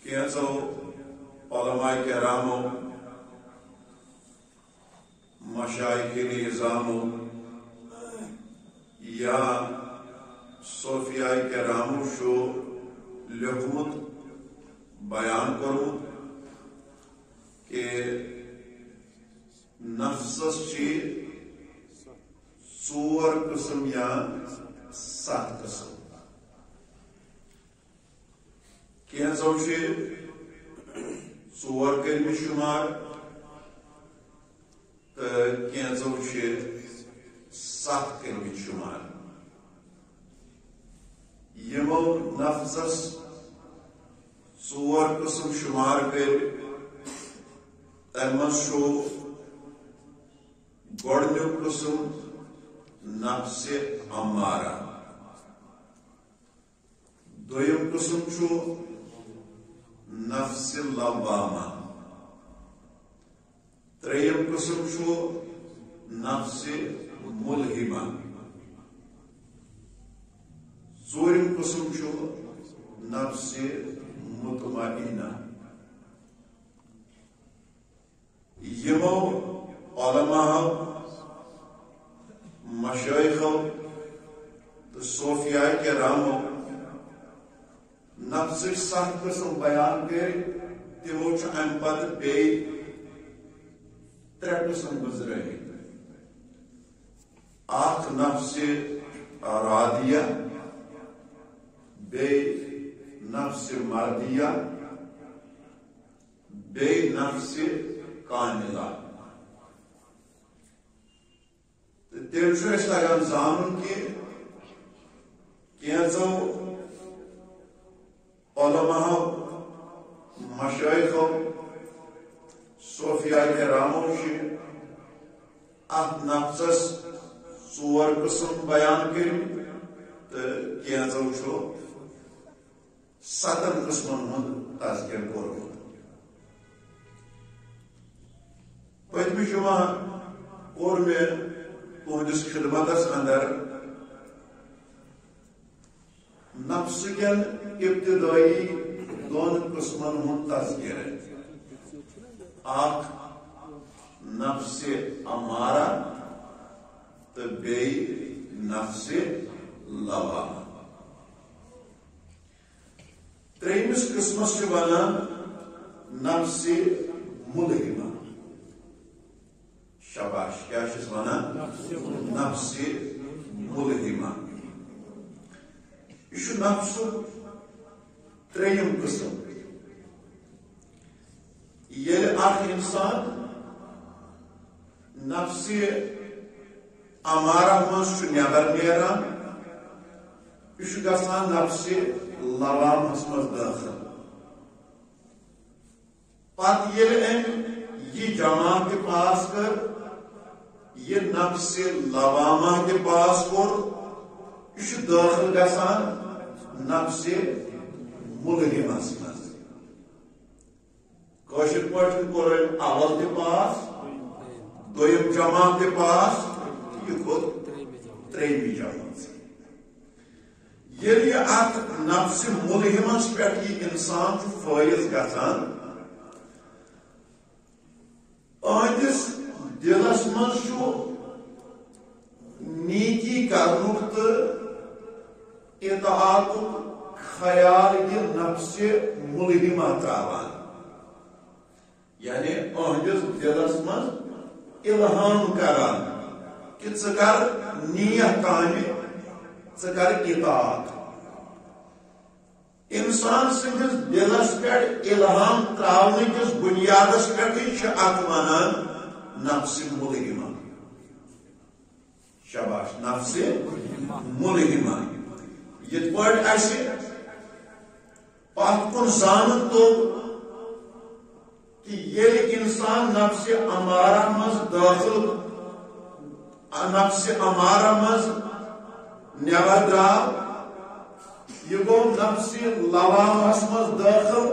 کینچو علماء کرامو مشائخ نظامو یا صوفیاء کرامو شو لکھمت بیان کرو کہ نفسس چی ژور قسم یا 7 قسم کینچو ژور کرمت شمار تو کینچو 7 کرمت شمار یمو نفسس ژور قسم شمار کر تمہ گۄڈنیُک قسم نفس امارہ دویم قسم نفس لوامہ تریم قسم نفس ملہمہ ژوٗرِم قسم نفس مطمئنہ یمو علماء مشائخو تو صوفیاء کرامو نفس 7 قسم بیان کر تمو ام پتہ بیٚیہِ 3 قسم گزرے اکھ نفس رادیہ بیٚیہِ نفس مردیہ بیٚیہِ نفس کاملہ تیل چھُ لگان زانُن کہ کینژو علماء مشائخو صوفیاء کرامو ات نفسس 4 قسم بیان کر تو کینژو 7 قسمن ہند تذکر کورمت پتمہ جمعہ کور میں تہندس خدمتس اندر نفس کن ابتدائی 2 قسمن ہند تذکر اکھ نفس امارہ تو بیٚیہِ نفس لوامہ تریمس قسمس ونان نفس ملہمہ شاباش کیا ونان نفس ملہمہ یہ نفس تریم قسم یل اخ انسان نفس امارہ مز نبر نیران یہ گژھان نفس لوامس مز داخل پتہ یہ جماعت کے پاس کر یہ نفس لوامہ کے پاس کور یہ داخل گژھان نفس ملہمس مز کٲشِر پٲٹھۍ کور اول تہِ پاس دویم جماعت تہِ پاس یہ کھوت تریمہِ جماعت ییٚلہِ یہِ اتھ نفس ملہمس پٮ۪ٹھ یہ انسان فٲیض گژھان اہندس دلس مز نیکی کرنک تو اطاعت خیال یہ نفس ملہمہ تراوان یعنی اہندس دلس مز الہام کران کہ ژٕ کر نیک کامہِ ژٕ کر اطاعت انسان سندس دلس پہ الہام تراؤن کس بنیادس پہ ات ونان نفس ملہمہ شاباش نفس ملہمہ یت پٲٹھۍ اسہِ پتھ کُن زانُن توٚگ کہ ییٚلہِ انسان نفس امارہ مز داخل نفس امارہ مز نٮ۪بر درٛاو یہ گو نفس لوامس مز داخل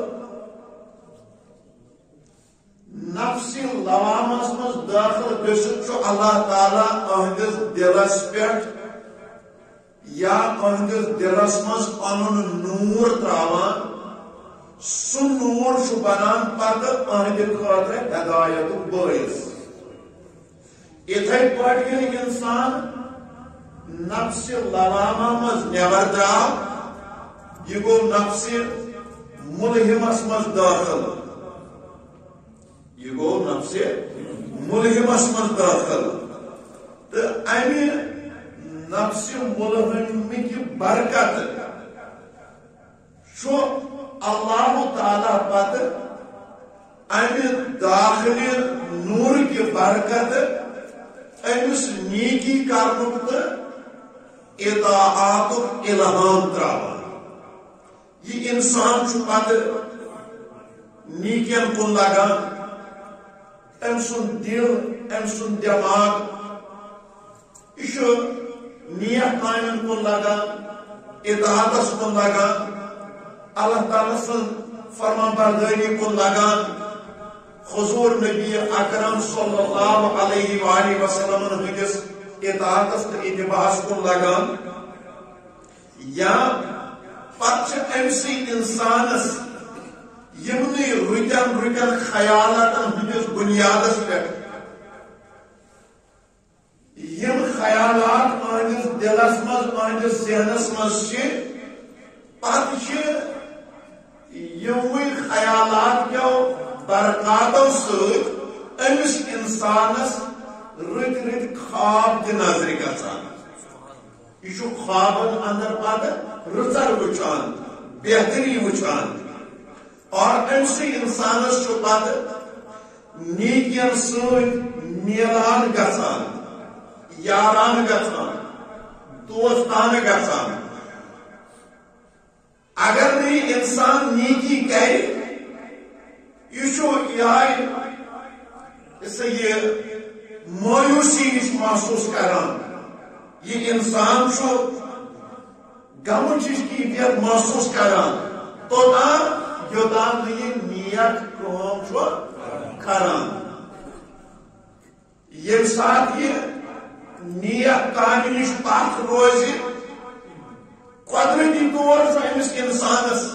نفس لوامس مز داخل گژھِتھ چھُ اللہ تعالیٰ اہندس دلس پٮ۪ٹھ یا اہندس دلس مز پنُن نور تراوان سُہ ژوٗنٛٹھ چھُ بنان پتہٕ أہنٛدِ خٲطرٕ ہدایتُک بٲعث یِتھے پٲٹھۍ ییٚلہِ اِنسان نفسِ لوامہ منٛز نٮ۪بر درٛاو یہِ گوٚو نفسِ مُلہِمس منٛز دٲخل یہ گو نفس ملہمس من داخل تو امی نفس ملہمی کی برکت شو اللہ تعالیٰ پت امی داخلی نور کی برکت امس نیکی کرنک تو اطاعات الہام تراوان یہ انسان چھو پت نیکین کن لگان ام سن دل ام سن دماغ یہ نیک کامن کن لگان اطاعتس کن لگان اللہ تعالیٰ سن فرما برداری کن لگان حضور نبی اکرم صلی اللہ علیہ وآلہ وسلم ہندس اطاعتس تو اتباعس کن لگان یا پتہ امسی انسانس یمنی رکن خیالاتن ہندس بنیادس پہ یم خیالات آنس دلس مز آنس ذہنس مز پتہ یموی خیالات کیو برکاتو ست امس انسانس رت خواب تہ نظر گژھان یہ خوابن اندر پتہ رژر وچان بہتری وچان اور امسی انسانس پتہ نیکین ست میلان گژھان یاران گژھان دوستان گژھان اگر نہیں انسان نیکی کرے یہ مایوسی نش محسوس کران یہ انسان غم کیفیت محسوس کران توتان یوتان یہ نیک کام کران یم سات یہ نیک کامہ نش پتھ روز قدرتی طور امس انسانس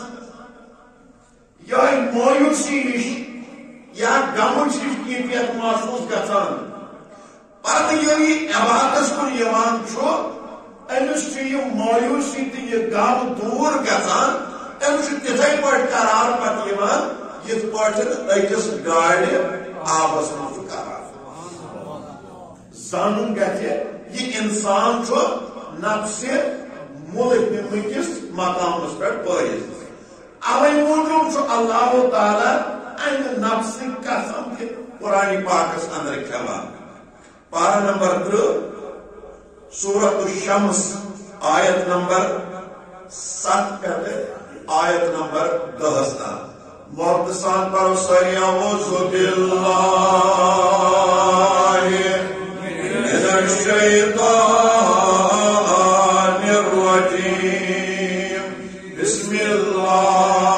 یہ مایوسی نش یا غم کیفیت محسوس گژھان پتہ ییٚلہِ عبادتس کُن یِوان چھُ أمِس چھُ یہِ مایوٗسی تہٕ یہِ غم دوٗر گژھان أمِس چھُ تِتھَے پٲٹھۍ قرار پتہٕ یِوان یِتھ پٲٹھۍ أکِس گاڑِ آبس منٛز چھُ کران زانُن گژھِ یہِ اِنسان چھُ نفسہِ مُلہِمٕکِس مقامس پٮ۪ٹھ پٲیِتھ اوے موٗجوٗب چھُ اللہ تعالیٰ امہِ نفسٕکۍ قسم تہِ قرآن پاکس اندر کھٮ۪وان پارہ نمبر 3 سورۃ الشمس آیت نمبر 7 پہ آیت نمبر 10 تام محبت سان پڑھو ساری اعوذ باللہ من الشیطان الرجیم بسم اللہ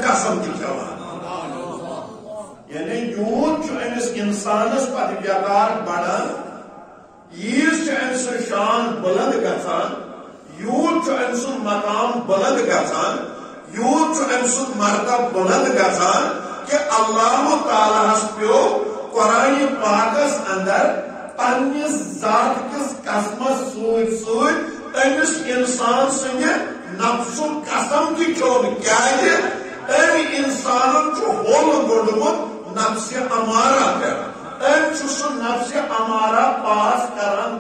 قسم یعنی یوت امس انسانس پتہ بیکار بڑان ییز ام شان بلند گژھان یوت ام سن مقام بلند گژھان یوت ام سن مرتبہ بلند گژھان کہ اللہ تعالیٰ پیو قرآن پاکس اندر پنس ذات کس قسمس ست امس انسان سند نفس قسم تہ چون کیا انسان ہول گوڑمت نفس امارہ پہ سہ نفس امارہ پاس کران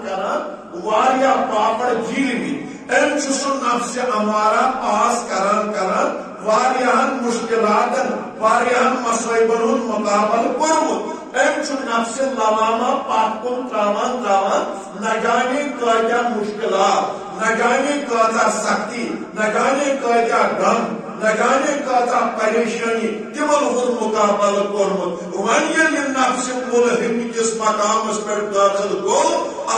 واریا پاپڑ جیلمت سہ نفس امارہ پاس کران واریاہن مشکلاتن واریاہن مصائبن ہند مقابل کورمت نفس لوامہ پتھ کن تراوان نہ جانے کۭتیاہ مشکلات نہ جانے کۭژاہ سختی نہ جانے کۭتیاہ غم نہ جانے کاتا پریشانی تمن ہند مقابل کورمت ون یل نفس ملہم کس مقامس پہ داخل گو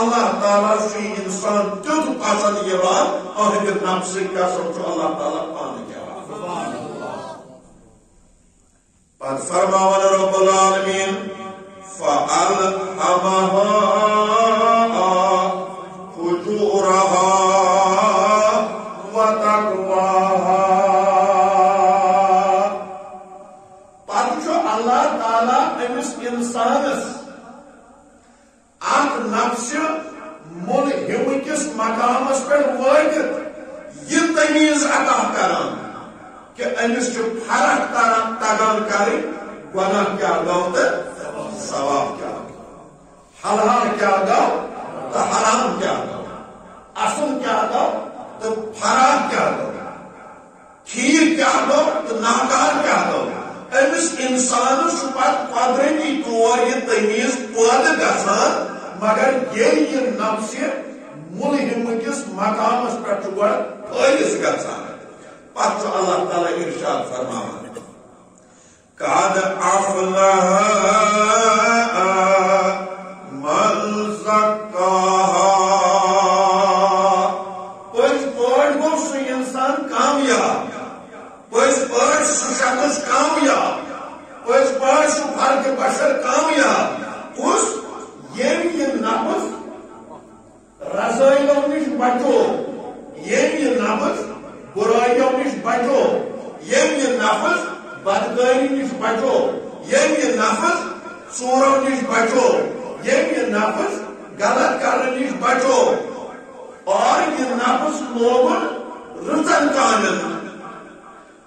اللہ تعالیٰ سے انسان تیت پسند یوان اہد نفس قسم اللہ تعالیٰ پان جواب پت فرماون رب العالمین فألهمها فجورها وتقواها پتہ اللہ تعالیٰ امس انسانس اک نفس ملہم کس مقامس پہ واتت یہ تمیز عطا کران کہ امس فرق تران تگان کریں گناہ کیا گو تو ثواب کیا گو حلال کیا گو تو حرام کیا گو اصل کیا گو تو خراب کیا گو ٹھیک کیا گو تو ناکار کیا گو امس انسانس پتہ قدرتی طور یہ تمیز پید گژھان مگر یہ نفس ملہم کس مقامس پہ پھٲلِس گژھان پتہ اللہ تعالیٰ ارشاد فرماوان قد افلح من زکاها پٔزۍ پٲٹھۍ گوٚو سُہ انسان کامیاب پٔزۍ پٲٹھۍ سُہ شخص کامیاب پٔزۍ پٲٹھۍ سُہ فرد بشر کامیاب کُس ییٚمۍ یہِ نفس رسٲیِو نِش بچو ییٚمۍ یہِ نفس برٲیو نش بچو ییٚمۍ یہِ نفس بدکاری نش بچو ییٚمۍ یہِ نفس ژوٗرو نش بچو ییٚمۍ یہِ نفس غلط کرنے نش بچو اور یہ نفس لوگن رٕژن کامین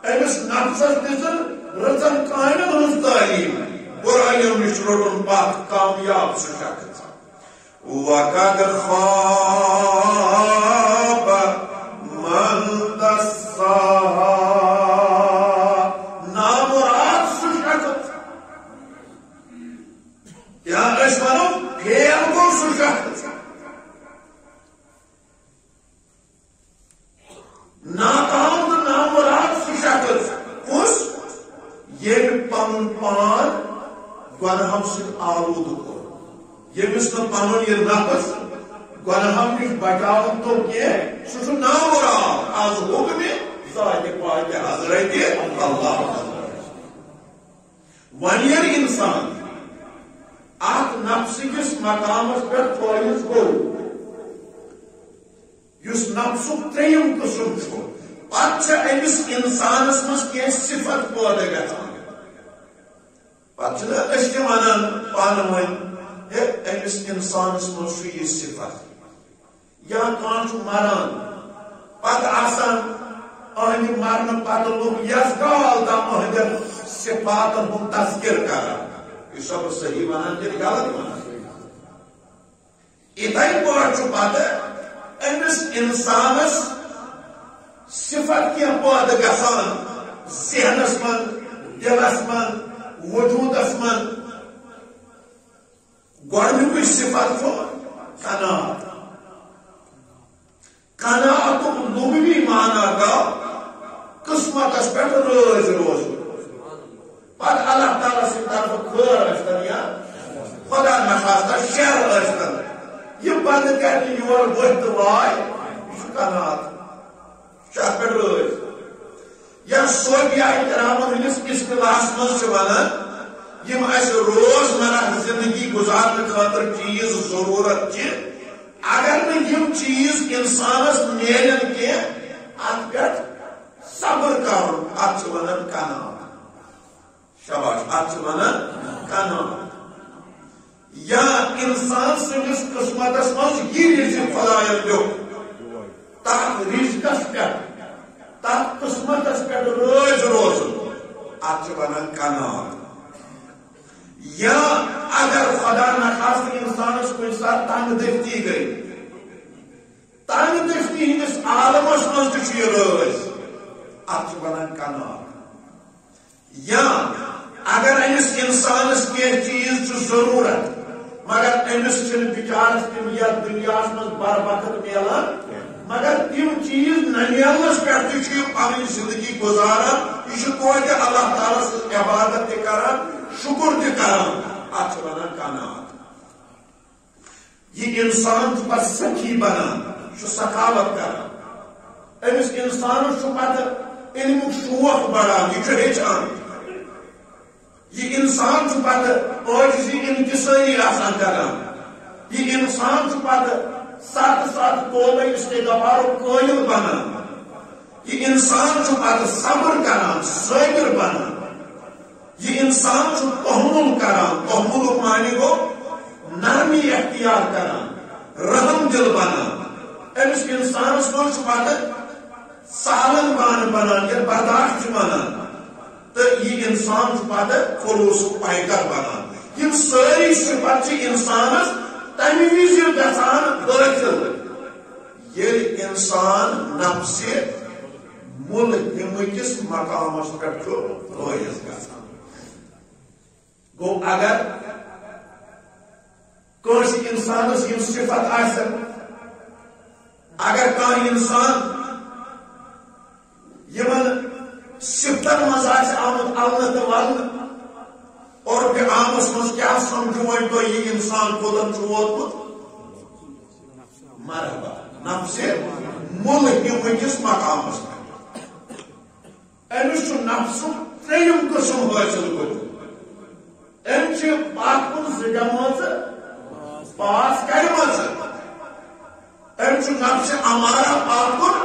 أمس نفسس دِژن رٕژن کامین ہٕنٛز تعلیٖم برٲیو نش روٚٹُن پتھ کامیاب سُہ شخص وقد خاب من دساها نامراد سُہ شخص یا أسۍ وَنو فیل گوٚو سُہ شخص ناکام تہٕ نامراد سُہ شخص کُس ییٚمۍ پنُن پان گۄنہو سۭتۍ آلوٗدٕ کوٚر ییٚمِس نہٕ پنُن یہِ نفس گناہو نش بچاون تو سہ نامراد آز حکم ذات پاک حضرت اللہ ون یل انسان ات نفس کس مقامس پہ فٲیض گو اس نفسک تریم قسم پتہ امس انسانس مز کی صفت پٲدٕ گژھان پتہ تہ ونان پانہٕ ؤنۍ امس انسانس مز یہ صفت یا کان مران پتہ آسان اہد مرن پتہ لوگ یس گال تام اہد صفاتن ہند تذکر کران یہ سب صحیح ونان کہ غلط ونان اتھے پٲٹھۍ پتہ امس انسانس صفت کی پٲدٕ گژھان ذہنس من دلس من وجودس من گۄڈنیُکُے صفت چھُ قناعت قناعتُک لغوی معنی گوٚو قسمتس پٮ۪ٹھ رٲضۍ روزُن پتہٕ اللہ تعالیٰ سٕنٛدِ طرفہٕ خٲر ٲسۍتن یا خدا نخواستہ شر ٲسۍتن یہِ بنٛد کرنہِ یور ؤتھۍ تہٕ واے یہِ چھُ قناعت یہِ چھُ اتھ پٮ۪ٹھ رٲضۍ یا صوفیہ کرامن ہٕنٛدِس اصطلاحس منٛز چھِ ونان یم اسہِ روزمرہ زندگی گزارنے خاطر چیز ضرورت چھ اگر نہ یم چیز انسانس میلن کی ات پہ صبر کرن ات ونان قناعت شاباش ات ونان قناعت یا انسان سندس قسمتس مز یہ رزق خداین دیت تر رزقس پہ تر قسمتس پہ روز روزن ات ونان قناعت یا اگر خدا نخواست انسانس کن سات تنگ دستی گئی تنگ دستی ہندس عالمس مز تہ روز ات ونان قناعت یا اگر امس انسانس کی چیز ضرورت مگر امس بچارس تم یتھ دنیا مز بر وقت ملان مگر تم چیز ننیلس پہ پنی زندگی گزاران یہ توتہ اللہ تعالیٰ سن عبادت تہ کران شکر تہ کران اتھ ونان قناعت یہ انسان پتہ سخی بنان سخاوت کران امس انسانس پتہ علم شوق بڑھان یہ ہچان یہ انسان پتہ عاجزی انکساری آسان کران یہ انسان پتہ سات سات توبہ استغفار قائل بنان یہ انسان پتہ صبر کران صابر بنان یہ انسان تحمل کران تحمل معنی گو نرمی اختیار کران رحم دل بنان امس انسانس من پتہ سالن بنان یا برداشت بنان تو یہ انسان پتہ خلوص پیکر بنان یہ ساری صفت انسانس تمہ وز گھان حاصل یل انسان نفس ملحم کس مقامس پہ فائز گھان گو اگر کنس انسانس یم صفت آسن اگر کان انسان یمن صفتن مز آمت النہ تو ولنہ اور آمس مز کیا سمجھو تو یہ انسان کوتن ووتمت مرحبا نفس ملحم کس مقامس پہ امس نفس تریم قسم حاصل گومت ام پات کن زگم پاس کرم ام نفس امارہ پات کن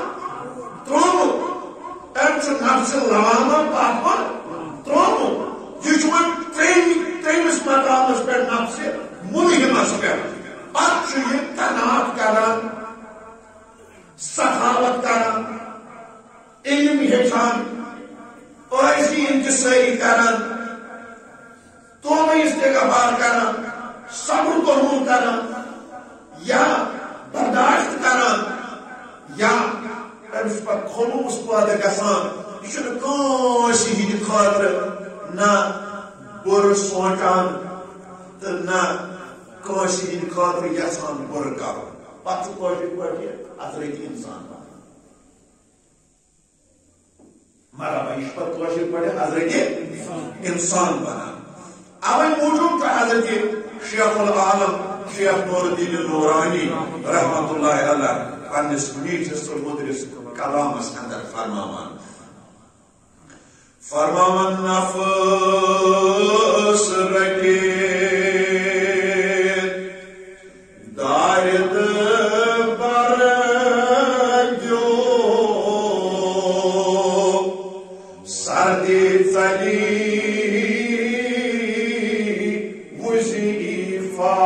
ترومت ام نفس لوامہ پات کن ترومت یہ تریمس مقامس پہ نفس ملحمس پہ پتہ یہ قناعت کران سخاوت کران علم ہچان عاجزی انکساری کران توبہ استغفار کران صبر تحمل کران یا برداشت کران یا امس پہ خلوص پٲدٕ گژھان یہ کٲنٛسہِ ہٕنٛدِ خٲطرٕ نہ بُرٕ سونچان تو نہ کٲنٛسہِ ہٕنٛدِ خٲطرٕ یژھان بُرٕ کرُن پتہٕ چھُ کٲشِر پٲٹھۍ حضرت انسان بنان مرحبا یہ پتہٕ کٲشِر پٲٹھۍ حضرت انسان بنان اوے موجود چھُ حضرت شیخ العالم شیخ نور الدین نورانی رحمت اللہ علیہ پنس میٹھس تو مدرس کلامس اندر فرماوان نفس رکھے دارد بر جو سردی چلی وظیفہ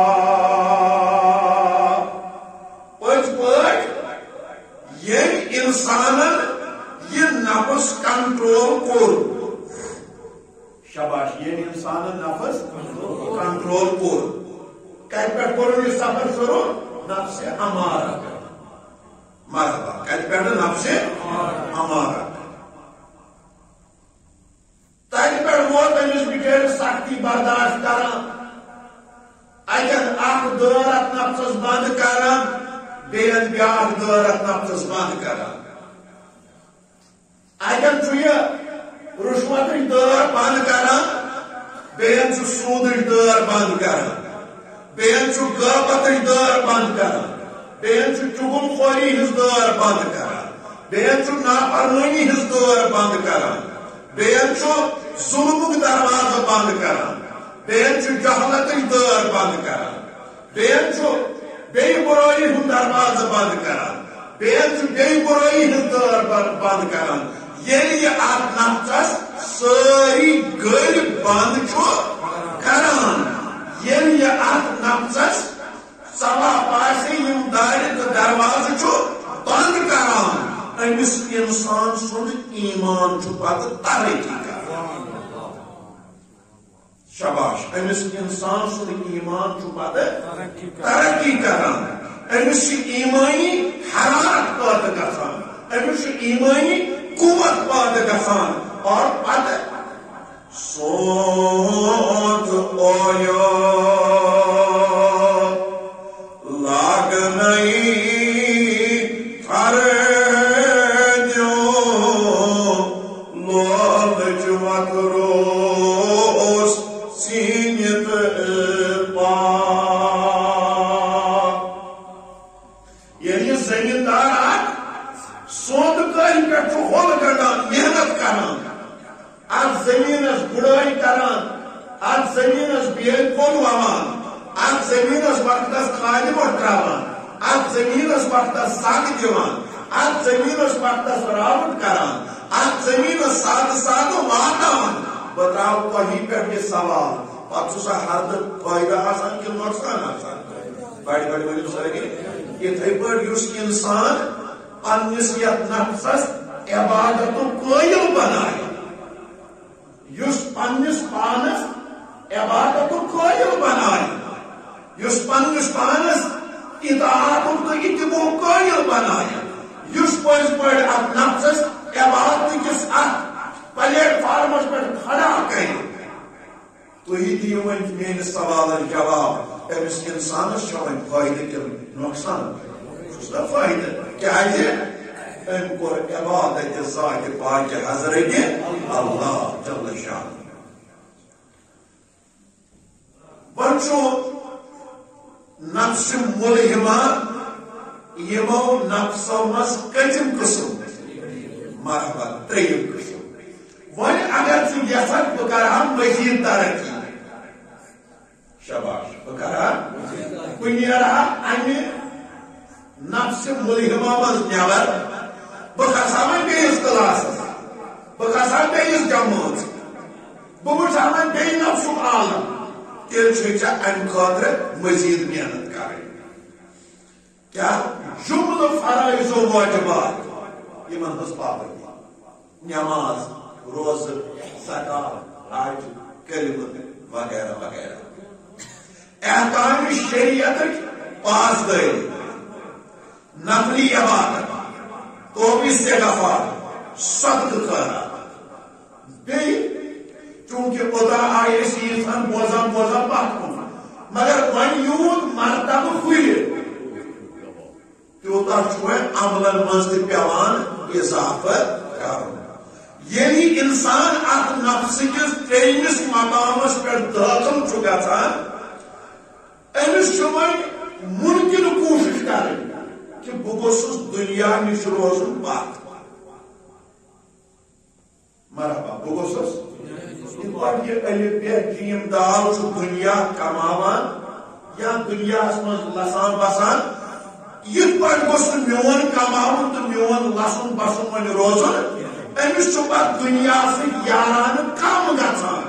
یہ انسان یہ نفس کنٹرول کور شاباش یہ انسان نفس کنٹرول کور کت پہ یہ سفر شروع نفس امارہ مرحبا کت پہ نفس امارہ تت پہ ووت امس بچار سختی برداشت کران اتن اخ دور ات نفسس بند کران بیان بیاکھ دور ات نفسس بند کران اتن یہ رشوت دور بند کران بیان سود دور بند کران بیان غیبت دور بند کران بیان چغل خوری ہز دور بند کران بیان نافرمانی ہز دور بند کران بیان ظلمک دروازہ بند کران بیان جہالت دور بند کران بیان بے برائی ہند دروازہ بند کران بیان بے برائی ہز دور بند کران یہ ات نفسس ساری گل بند کران یہ ات نفسس صلاح پاسے یم دار تو دروازہ بند کران امس انسان سن ایمان پتہ ترقی کران شاباش امس انسان سن ایمان پتہ ترقی کران امس ایمانی حرارت پٲدٕ گژھان امس ایمانی قوت پٲدٕ گژھان اور پتہ سونت اویو لاگنئی تھر ات زمینس بیل کول ووان ات زمینس وقتس کھاد مٹ تراوان ات زمینس وقتس سگ دِوان ات زمینس وقتس راوٹ کران ات زمینس ساد ساد واتان بہ تراو تۄہی پٮ۪ٹھ یہ سوال پتہ چھُ سا ہردٕ فٲیدٕ آسان کِنہٕ نۄقصان آسان بڑِ بڑِ ؤنِو سا یِتھٕے پٲٹھۍ یُس اِنسان پننِس یتھ نفسس عبادتُک قٲیِل بنایہِ یُس پننِس پانس عبادتُک قٲیِل بنایہِ یُس پننِس پانس اطاعتُک تہٕ اتباعُک قٲیِل بنایہِ یُس پٔزۍ پٲٹھۍ اتھ نفسس عبادت کِس اتھ پلیٹ فارمس پٮ۪ٹھ کھڑا کرِ تُہی دِیِو وۄنۍ میٲنِس سوالس جواب أمِس اِنسانس چھا وۄنۍ فٲیدٕ کِنہٕ نۄقصان چھُس نا فٲیدٕ کیازِ أمۍ کوٚر عبادت ذاتِ پاکہِ حضرتِ اللہ جل شان وۄنۍ چھُ نفس ملہمہ یمو نفسو منٛز کٔژِم قٕسم مرحبا ترٛیٚیِم قٕسم وۄنۍ اگر ژٕ یژھکھ بہٕ کرٕ ہا مزید ترقی شاباش بہٕ کرٕ ہا بہٕ نیرٕ ہا امہِ نفس ملہمہ منٛز نٮ۪بر بہٕ کھسہٕ ہا وۄنۍ بیٚیِس کلاسس بہٕ کھسہٕ ہا بیٚیِس جمٲژ بہٕ وٕچھٕ ہا وۄنۍ بیٚیہِ نفسُک عالم تیٚلہِ چھُے ژےٚ امہِ خٲطرٕ مزید محنت کرٕنۍ کیٛاہ جملہٕ فرٲیض و واجبات یمن ہٕنٛز پابندی نماز روزٕ زکات حج کلمہ وغیرہ وغیرہ احکام شریعتٕچ پاسدٲری نفلی عبادت توبہ استغفار صدقہ خیرات بیٚیہِ چونکہ اوترٕ آیہِ أسۍ ییٖژہن بوزان پتھ کُن مگر وۄنۍ یوٗت مرتبہ ہُرِ تیوٗتاہ چھُ وۄنۍ عملن منٛز تہِ پیٚوان اضافہٕ کرُن ییٚلہِ اِنسان اتھ نفسہٕ کِس ترٛیٚیمِس مقامس پٮ۪ٹھ دٲخل چھُ گژھان أمِس چھُ وۄنۍ مُمکِن کوٗشش کرٕنۍ کہ بہٕ گوٚژھُس دُنیا نِش روزُن پتھ مرحبا بہٕ گوٚژھُس یِتھ پٲٹھۍ یہِ الف ب جیم دال چھُ دُنیا کماوان یا دُنیاہس منٛز لسان بسان یِتھ پٲٹھۍ گوٚژھ نہٕ میون کماوُن تہٕ میون لسُن بسُن وۄنۍ روزُن أمِس چھُ پتہٕ دُنیا سۭتۍ یارانہٕ کم گژھان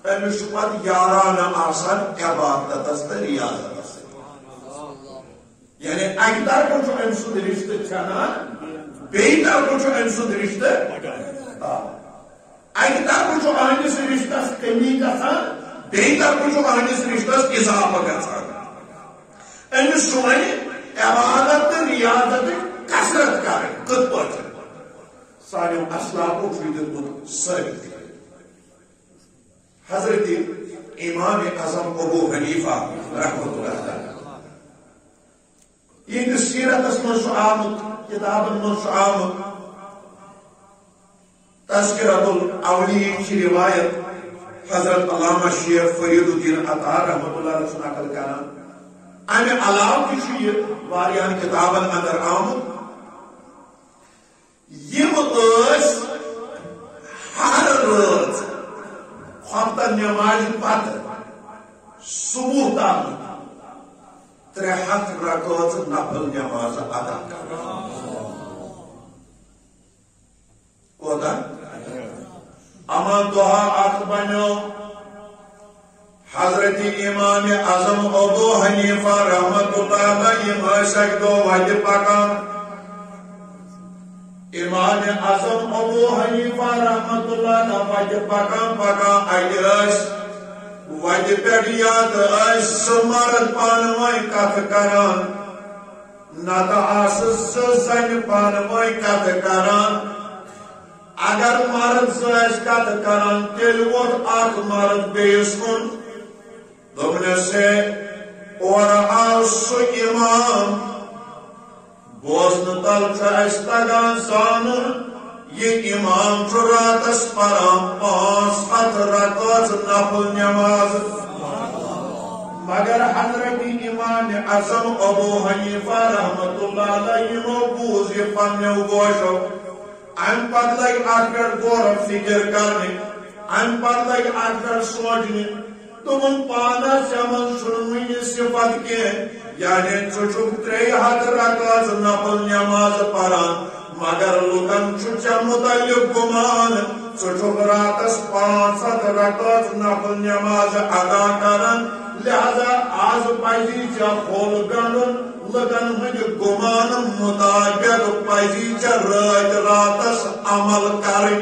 أمِس چھُ پتہٕ یارانہٕ آسان عبادتس تہٕ ریاضتس سۭتۍ یعنی اکہِ طرفہٕ چھُ أمۍ سُنٛد رشتہٕ ژھٮ۪نان بیٚیہِ طرفہٕ چھُ أمۍ سُنٛد رشتہٕ اکہِ طرفہٕ چھُ أہنٛدِس رشتس کمی گژھان بیٚیہِ طرفہٕ چھُ أہنٛدِس رشتس اضافہٕ گژھان أمِس چھُ وۄنۍ عبادت تہٕ ریاضتٕچ کثرت کرٕنۍ کِتھ پٲٹھۍ سانیو اسلافو چھُ یہِ دیُتمُت ثٲبت حضرت امام اعظم ابو حنیفہ رحمۃ اللہ تعالی یہندِس سیرتس منٛز چھُ آمُت کتابن منٛز چھُ آمُت تذکرۃ الاولیین چھِ روایت حضرت علامہ شیخ فرید الدین عطار رحمۃ اللہ علیہ چھُ نقل کران امہِ علاوٕ تہِ چھُ یہِ واریاہن کتابن اندر آمُت یِم ٲسۍ ہر رٲژ خۄفتن نٮ۪مازِ پتہٕ صبح تام 300 رکٲژ نفل نٮ۪ماز ادا کران کوتاہ اما دۄہا اکھ بنیو حضرت امام اعظم ابو حنیفہ رحمۃ اللہ علیہ یِم ٲسۍ اکہِ دۄہ وتہِ پکان امام اعظم ابو حنیفہ رحمۃ اللہ علیہ وتہِ پکان اتہِ ٲسۍ وتہِ پٮ۪ٹھ یا تہٕ ٲسۍ زٕ مرد پانہٕ ؤنۍ کتھٕ کران نتہٕ آسہٕ زٕ زنہِ پانہٕ ؤنۍ کتھٕ کران اگر مرد زٕ ٲسۍ کتھٕ کران تیٚلہِ ووٚتھ اکھ مرد بیٚیِس کُن دوٚپنس ہے اورٕ آو سُہ امام بوزنہٕ تل چھُ اَسہِ تگان زانُن یہِ امام چھُ راتس پران 500 رکٲژ نفل نٮ۪ماز مگر حضرت امام اعظم ابو حنیفہ رحمۃ اللہ علیہ یِمو بوٗز یہِ پننیو گوشو امہِ پتہٕ لگہِ اتھ پٮ۪ٹھ غور و فکر کرنہِ ام پر لگ اکثر سوچنے تمن پانا چمن سنوی صفت کے یعنی چھ 3 رکعت نفل نماز پران مگر لوکن چھ متعلق گمان چھ راتس 5 رکعت نفل نماز ادا کران لہذا آز پزی کھول گنڈن لکن ہند گمان مطابق پزی راتس عمل کریں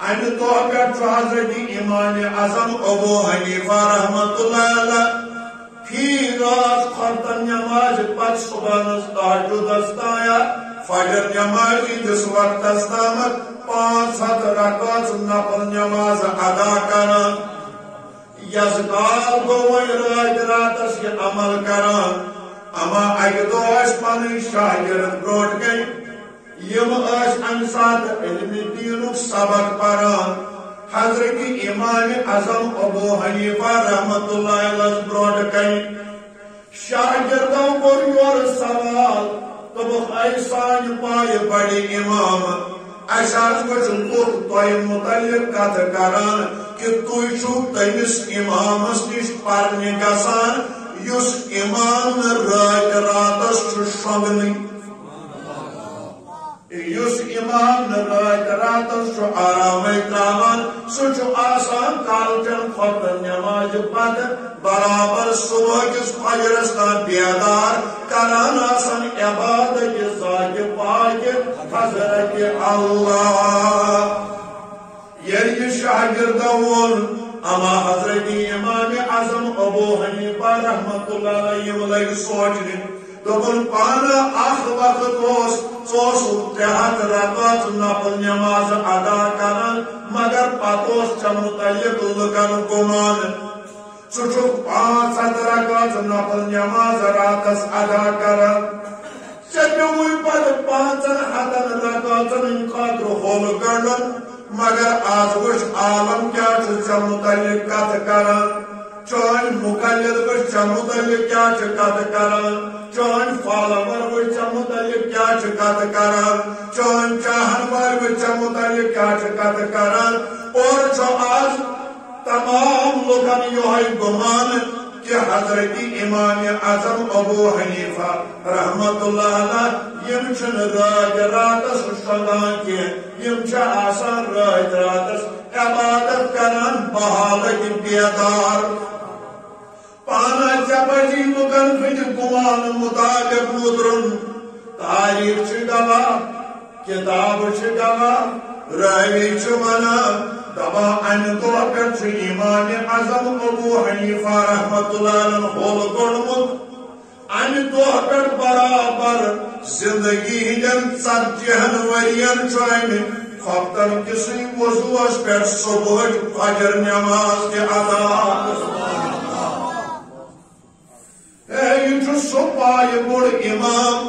امہ دہ پہ حضرت امام اعظم ابو حنیفہ رحمۃ اللہ علیہ فی رات خطن نماز پت صبح تہجدس تایا فجر نماز جس وقت تامت 5 رکعت نفل نماز ادا کران یزکال گو رات راتس یہ عمل کران اما اکہ دہ پن شاگرد بروٹ گئی یم ام سات علم دین سبق پران حضرت امام اعظم ابو حنیفہ رحمۃ اللہ علیہ بروٹ گئی شاگردوں کو یور سوال تو ایسان پائے بڑے امام اشار کچھ لوگ تہ متعلق کت کران کہ تھی چھو تمس امامس نش پرنے گژھان یس امام رات راتس شونگنی یس امام رات راتس آرام تراوان سہ آسان کالچن خطن نماز پتہ برابر صبح کس فجرس تام بیدار کران آسان عبادت ذات پاک حضرت اللہ یہ شاگرد وول اما حضرت امام اعظم ابو حنیفہ رحمۃ اللہ علیہ لگ سوچنے دپن پانا اخ وقت 300 رکعت نفل نماز ادا کران مگر پتہ متعلق لکن گمان چھ 5 رکعت نفل نماز راتس ادا کران چپوی پتہ 5 رکعتن خاطر ہول گنڈن مگر آج وچ عالم کیا چھ متعلق کت کران چون مقلد وچ متعلق کیا چھ کت کران چون فالور وچ متعلق کیا چھ کت کران چون چاہن وال وچ متعلق کیا چھ کت کران اور چھ آج تمام لوگن یہ گمان کہ حضرت امام اعظم ابو حنیفہ رحمۃ اللہ علیہ یم چھن رات راتس شونگان کی یم چھ آسان رات راتس عبادت کران بحالت بیدار پانا چپجی لکن ہند گمان مطابق مدرن تاریخ چھ گواہ کتاب چھ گواہ راوی چھ ونان دبا ان دہ پہ امام اعظم ابو حنیفہ رحمۃ اللہ علیہ ہول گوڑمت ان دہ پہ برابر زندگی ہندن 40 ورین چھ ہفتن کسی وضوس پہ صبح فجر نماز کے ادا یہ سہ پائے بوڑ امام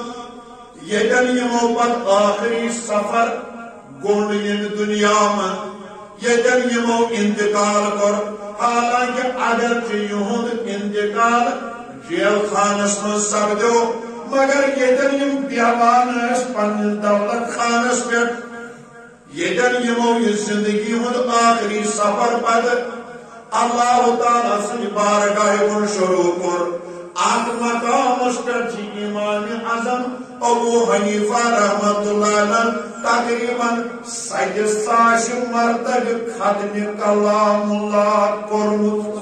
یتن یمو پت آخری سفر گونڈ یم دنیا من یتن یمو انتقال کر حالانکہ اگر یہود انتقال جیل خانس من سپدو مگر یتن یم بیابان اس پنس دولت خانس پہ یتن یمو یہ زندگی ہند آخری سفر پد اللہ تعالیٰ سن بارگاہ کن شروع کر آت مقامس پہ امام اعظم ابو حنیفہ رحمۃ اللہ علیہ تقریباً 700 مرتبہ ختم کلام اللہ کورمت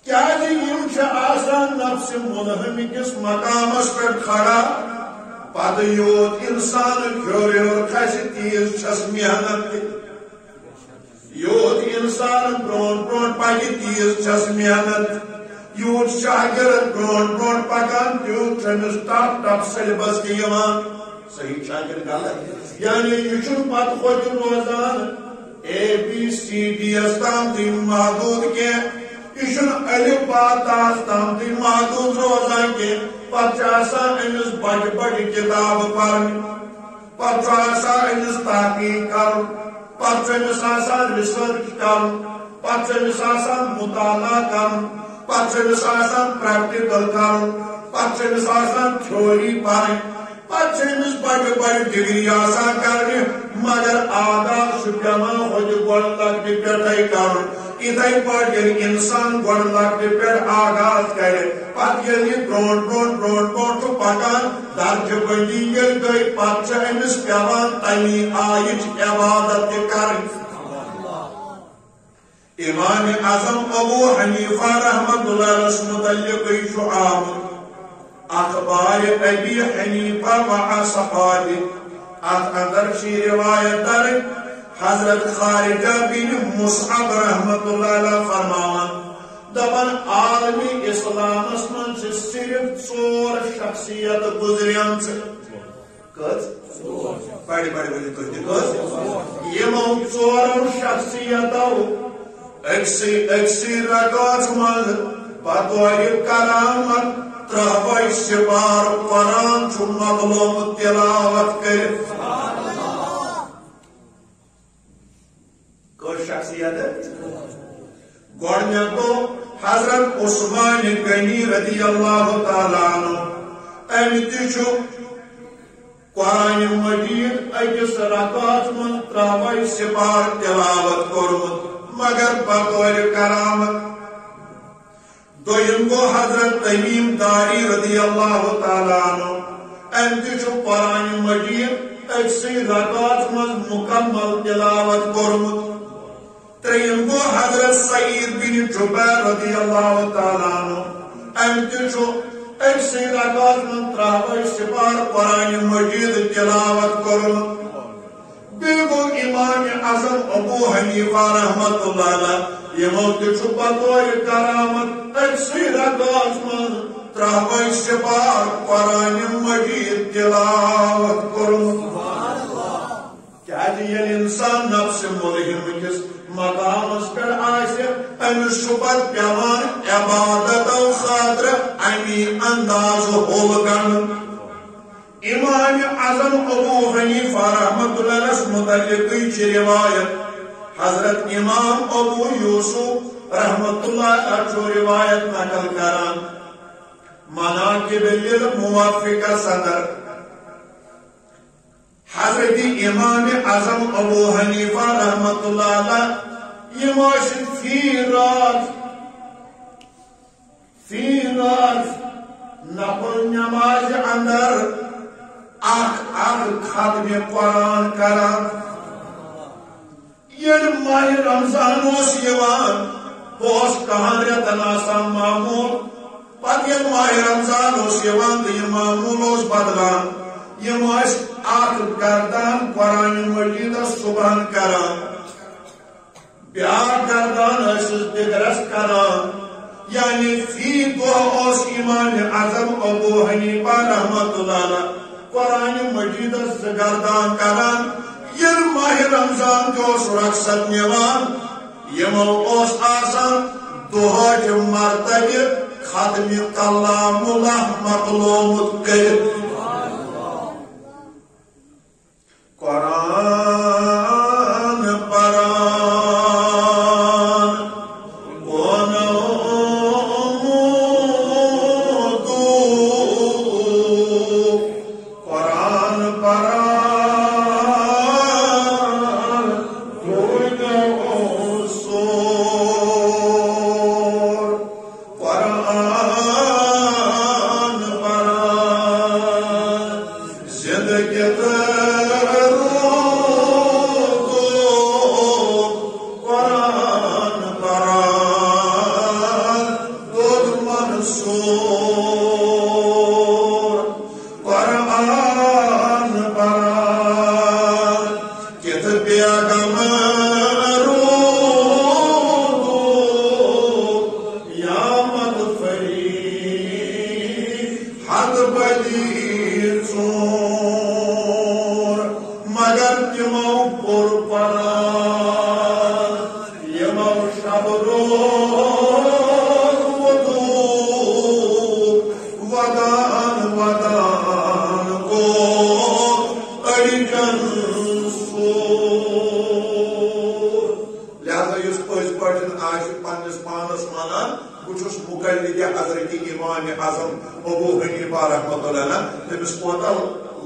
کیا یم آسان نفس ملہم کس مقامس پہ کھڑا پتہ یوت انسان کھور کھس تیز چھس محنت یوت انسان برون برون پکہ تیز چھس محنت یوت شاگرد برون برون پکان تیوت تمس ٹپ ٹپ سیلبس کے یوان صحیح شاگرد غلط یعنی یہ چھن پتہ خود روزان ABCD تام تم محدود کے یہ چھن الف با تا تام تم محدود روزان کے پتہ امس بڑ بڑ کتاب پرن پتہ امس تحقیق کر پتہ امس ریسرچ کر پتہ امس مطالعہ کر پتہ پریکٹیکل کر پتہ تھیوری پڑھ پچھمس بڑے بڑے ڈگری آسان کرنے مگر آداب شکما خود گوڑ لگنے پیٹھائی کرن ادھائی پاٹ یعنی انسان گوڑ لگنے پیٹھ آغاز کرے پت یعنی برون تو پکان درج بندی یل گئی پت امس پیوان تمی آئیچ عبادت کرن امام اعظم ابو حنیفہ رحمت اللہ علیہ متعلق شعام اخبار ابی حنیفہ و اصحابہ اندر شی روایت در حضرت خارجہ بن مصعب رحمت اللہ علیہ فرماوان دبن عالمی اسلام من سے صرف 4 شخصیت گزریان سے کت بڑی بڑی کت یمو 4 شخصیتو اکسی رکعت من بطور کرامت ترہوئی سپار قرآن چو مظلوم تلاوت کر کوئی شخصیت ہے گوڑنے کو حضرت عثمان غنی رضی اللہ تعالیٰ عنہ امیتشو قرآن مجید اکس رکعت من ترہوئی سپار تلاوت کرمت مگر بطور کرامت دویم کو حضرت تمیم داری رضی اللہ تعالیٰ عنہ انتشو قرآن مجید اکسی رکعت من مکمل تلاوت کرمت تریم کو حضرت سعید بن جبیر رضی اللہ تعالیٰ عنہ انتشو اکسی رکعت من ترہوئی سپار قرآن مجید تلاوت کرمت بیگو امام اعظم ابو حنیفہ رحمت اللہ علیہ یمو تچو بطور کرامت اکسی رکعت من ترہوئی سپار قرآن مجید تلاوت کرمت کیا یہ انسان نفس ملہم کس مقام اس پر آئیسے امس شبت پیوان عبادت و خاطر امی انداز ہولگن امام اعظم ابو حنیفہ رحمت اللہ علیہ متعلقی چی روایت حضرت امام ابو یوسف رحمت اللہ علیہ روایت نقل کران مناقب للموافق صدر حضرت امام اعظم ابو حنیفہ رحمت اللہ علیہ یہ معاشد فی رات نقل نماز اندر ختم قرآن کران یہ ماہ رمضان اس یوان پوس کہاں ریتن آسان معمول پت یہ ماہ رمضان اس یوان تو یہ معمول اس بدلان یہ ماہ کردان قرآن مجید صبحن کران بیار کردان اس دگرس کران یعنی فی دو اس امام اعظم ابو حنیفہ رحمت اللہ علیہ قرآن مجید گردان کران یہ ماہ رمضان جو اس رقصت نیوان یمو اس آسان دوہج مرتبہ ختم کلام اللہ مقلوم کر قرآن پران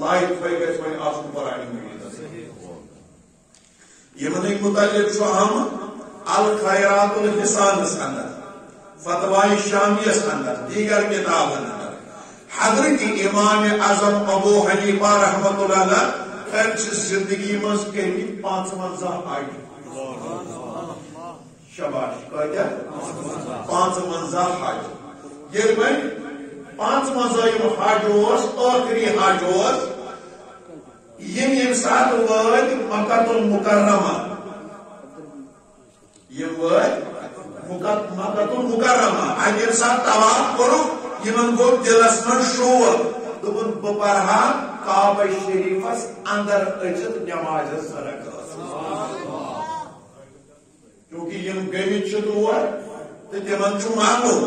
لائف پہ گھس وی آسن قرآن مجید یمن متعلق ہم الخیرات الحسانس اندر فتوائے شامیس اندر دیگر کتابن اندر حضرت امام اعظم ابو حنیفہ رحمۃ اللہ علیہ زندگی مز کہمی 55 حج شباش کیا 55 حج یہ میں 55 حج آخری حج یم سات واد مکہ المکرمہ یم واد مکہ المکرمہ یم سات طواف کرو یمن گو دلس من شور دپن بہ پرہا کعبہ شریفس اندر اچت نماز سرک کیونکہ یم گمت تور تو تمن معلوم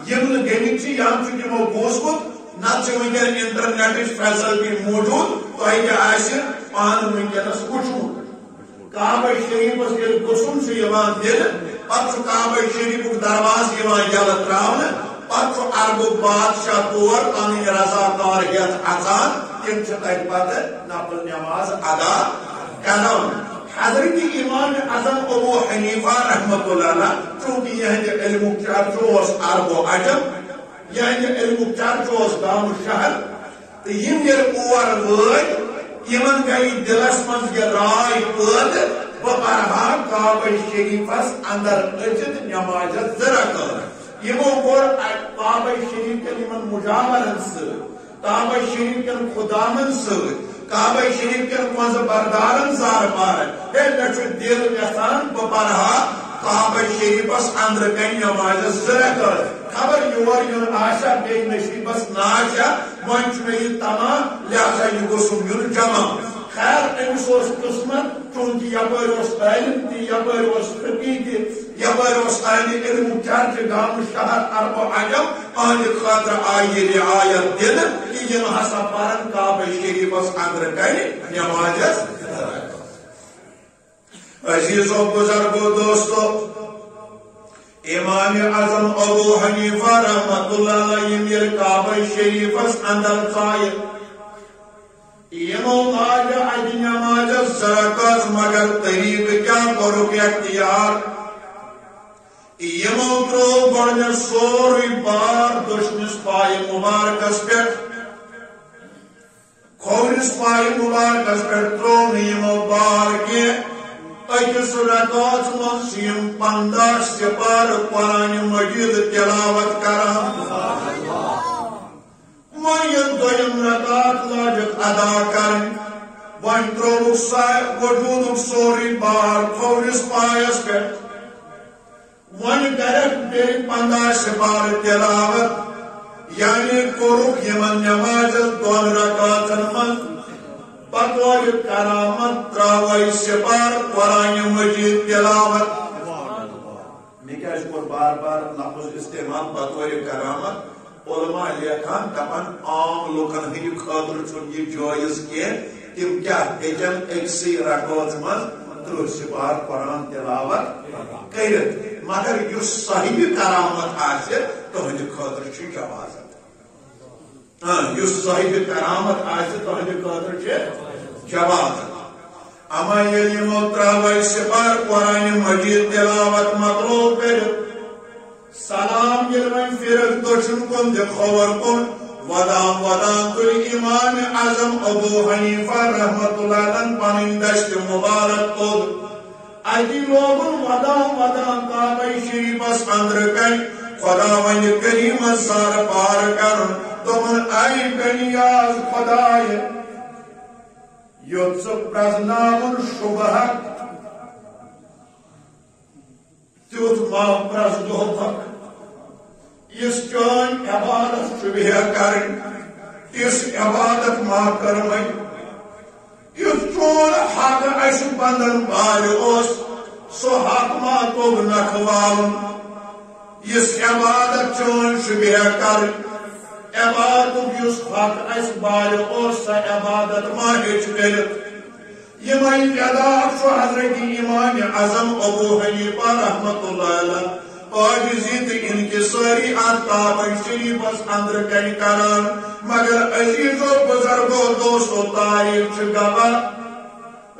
یم گمت یا تمو بوزمت نت ونکس انٹرنیٹ فیسلٹی موجود تہ پان ونکس وچمت کعبہ شریفس یل گسن دل پتہ کعبہ شریف درواز یل تراؤن پتہ عرب بادشاہ طور پن رضاکار ہیت اچان تم تر پتہ نفل نماز ادا کران حضرت امام اعظم ابو حنیفہ رحمۃ اللہ علیہ چونکہ یہ علم چرچ عرب و عجم یہ علم چرچ گام شہر تو یم اور وت یمن گئی دلس من یہ رائے پید بہ پرہا کعبہ شریفس اندر اچت نماز رکعت یمو کور کعبہ شریف کن یمن مجاورن کعبہ شریف کن خدامن کعبہ شریف کن مز بردارن زار پار ہے مے دل یسان بہ پرہا کعبہ شریفس اندر کن نماز رکعت خبر یور یون آشا بے نصیبس ناشا ون مے یہ تمام لہذا یہ گوسم یون جمع خیر امس قسمت چونکہ یپر علم تہ یپر فقی تہ یپر علم چرچ گام شہر عرب و عجم اہد خاطر آئی رعایت دل کہ یم ہسا پرن کعبہ شریفس اندر کن نماز عزیزو بزرگو دوستو امام اعظم ابو حنیفہ رحمۃ اللہ علیہ یم کعبہ شریفس اندر ژایہ یمو لاج اتہ نماز رکعت مگر طریق کیا کرک اختیار یمو ترو گۄڈٕ سورُے بار دشنس پایہ مبارکس پہ کھورس پایہ مبارکس پہ ترو یمو بار کی اکس رکعت مز یم 15 سپار قرآن مجید تلاوت کران وین دویم رکعت لاجت ادا کرن ون تروک وجودک سوری بار کھورس پایس پہ ون کرک بے 15 سپار تلاوت یعنی کورک یمن نماز دون رکعتن من بطور کرامت تراوی سپار قرآن مجید تلاوت میں کیا بار بار لفظ استعمال بطور کرامت علماء لیکھان دپان عام لوکن ہند خاطر چھ یہ جائز کی تم کیا ہیچن اکسی رکعت مز 30 سپار قرآن تلاوت کرت مگر یس صاحب کرامت آسہ تہند خاطر چھ جوازت یس صاحب کرامت آسہ تہند خاطر چھ جوازت اما یل یمو تراوی سپار قرآن مجید تلاوت مکلو کرت سلام یل وین پھرک دشن کن کھور کن ودان تل امام اعظم ابو حنیفہ رحمۃ اللہ علیہ پن دشت مبارک تود اتی لوگن ودان کعبہ شریفس اندر کن خدا ون کریم سار پار کرن دپن اے کنیاز خدائے یوت پرزناون شبہ تیوت ما پرزدوک اس چون عبادت شبہ کرن اس عبادت ما کرمن اس چون حق اس بندن بار اس سو حق ما توب نکھوالن اس عبادت چون شبہ کرن عبادت یس حق اس بار اس عبادت ما ہچ کرت یمائی ادا حضرت امام اعظم ابو حنیفہ رحمۃ اللہ علیہ عاجزی تو انکساری ات کعبہ شریفس اندر کن کران مگر عزیزو بزرگو دوستو تاریخ گواہ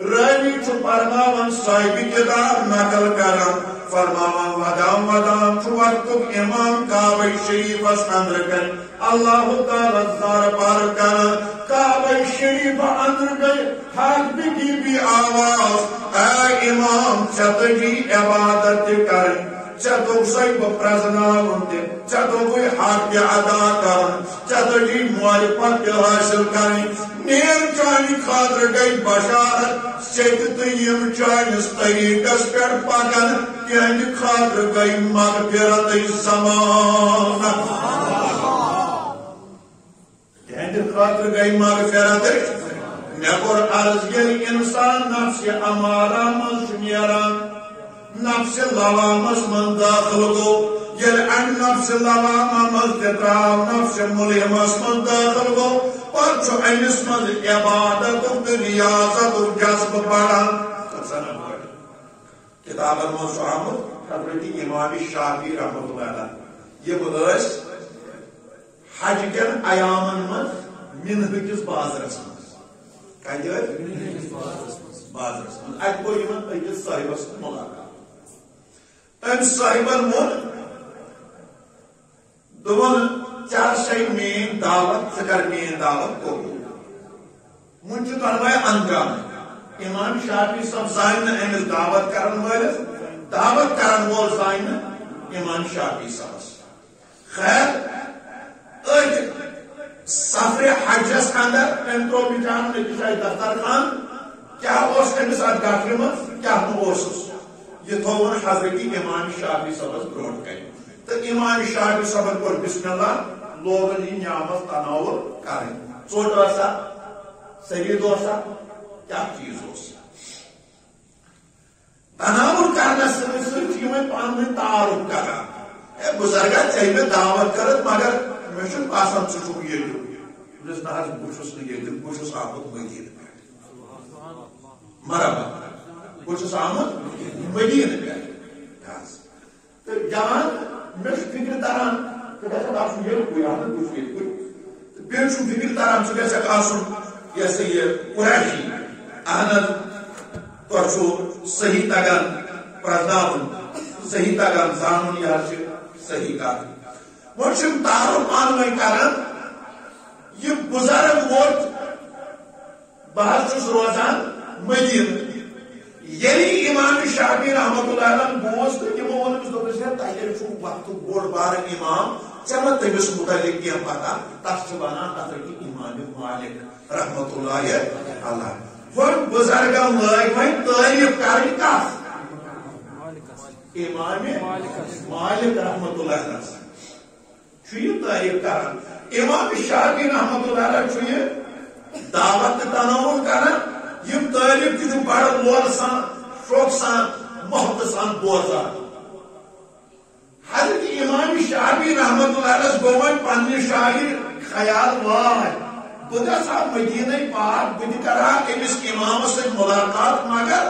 راوی فرماون صاحب کتاب نقل کران فرماون ودام وقت امام کعبہ شریفس اندر کن اللہ تعالی زار پار کران کعبہ شریف اندر گئی حق بھی آواز اے امام چتجی عبادت کریں چتو سب پرزناون چتو کوئی حق ادا کرن چتو جی معرفت حاصل کریں نیر چانی خاطر گئی بشارت سیت یم چانس طریقس پر پکن تہند خاطر گئی مغفرت زمان تہند خاطر گئی مغفرت مے کور عرض یل انسان نفس امارہ مز نیران نفس لوامس من داخل گو یل ان نفس لوامہ مز تراو نفس ملہمس من داخل گو پر امس من عبادت ریاضت جذب بڑھان کتابن من آمد حضرت امام شافعی رحمۃ اللہ علیہ یہ بس حج کن ایامن من کس بازرس من بازرس من ات گو یمن أکس صاحبس ملاقات ام صاحبن وون دون چار شاید مین دعوت ذکر مین دعوت قبول من چھ دنوائے انجام امام شافعی صاحب زائن امس دعوت کرن والس دعوت کرن وول زائن امام شافعی صاحب خیر سفر حجس اندر ام تو بچان أکس جایہ دفتر خان کیا امس ات گٹر مز کیا یہ تھون حضرت امام شافعی صاحب برونٹ کن تو امام شافعی صاحب کور بسم اللہ لوگن یہ نعمت تناول کریں ژوٹ ٲسا سرید اوسا کیا چیز تناول کرنس سی پان ون تعارف کران اے بزرگا ژے مے دعوت کرت مگر مے چھ باسان ژٕ چھُکھ ییٚتیُک نہ حظ بہٕ چھُس نہٕ ییٚتیُک بہٕ چھُس آمُت مدیٖنہٕ پٮ۪ٹھ مرحبا بہٕ چھُس آمُت مدیٖنہٕ پٮ۪ٹھ تہٕ جوان مےٚ چھُ فکر تران ژٕ گژھکھ آسُن ییٚتہِ اہن بہٕ چھُس ییٚتہِ تہٕ بیٚیہِ چھُم فکر تران ژٕ گژھکھ آسُن یہ سا یہ قریشی اہن تۄہہِ چھُو صحیح تگان پرزناوُن صحیح تگان زانُن یہِ حظ چھِ صحیح کتھ وۄنۍ چھِ تعارُف پانہٕ ؤنۍ کران یہِ بُزرگ ووت بہٕ حظ چھُس روزان مدیٖنہٕ ییٚلہِ امام شافعی رحمۃ اللہ علیہ بوز تہٕ تِمو ووٚن أمِس دوٚپُس ہے تۄہہِ چھُو وقتُک بوٚڑ بارٕ امام ژےٚ ما تٔمِس مُتعلق کینٛہہ پتہ تتھ چھِ ونان حضرت امام مالک رحمۃ اللہ علیہ وۄنۍ بُزرگن لٲگۍ وۄنۍ تعریف کرٕنۍ کتھ امام مالک رحمۃ اللہ علیہ چھُ یہِ تعریف کران امام شافعی رحمۃ اللہ علیہ چھُ یہِ دعوت تہٕ تناول کران یم تعریف تہِ چھُ بڑٕ لورٕ سان شوق سان محبت سان بوزان حضرت امام شافعی رحمۃ اللہ علیہ گوٚو وۄنۍ پننہِ شاعر خیال واے بہٕ گژھٕ ہا مدیٖنہ پاک بہٕ تہِ کرٕ ہا أمِس امامس سۭتۍ ملاقات مگر